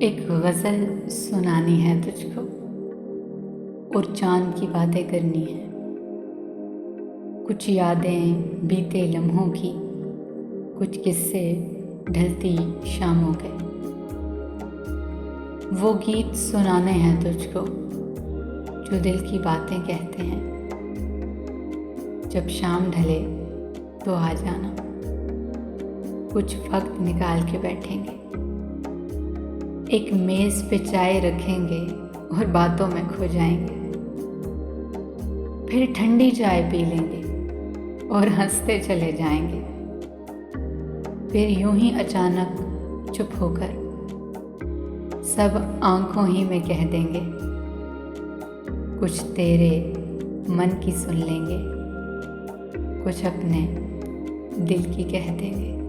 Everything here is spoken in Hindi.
एक गज़ल सुनानी है तुझको और चाँद की बातें करनी है। कुछ यादें बीते लम्हों की, कुछ किस्से ढलती शामों के। वो गीत सुनाने हैं तुझको जो दिल की बातें कहते हैं। जब शाम ढले तो आ जाना, कुछ वक्त निकाल के बैठेंगे। एक मेज़ पे चाय रखेंगे और बातों में खो जाएंगे। फिर ठंडी चाय पी लेंगे और हंसते चले जाएंगे। फिर यूं ही अचानक चुप होकर सब आंखों ही में कह देंगे। कुछ तेरे मन की सुन लेंगे, कुछ अपने दिल की कह देंगे।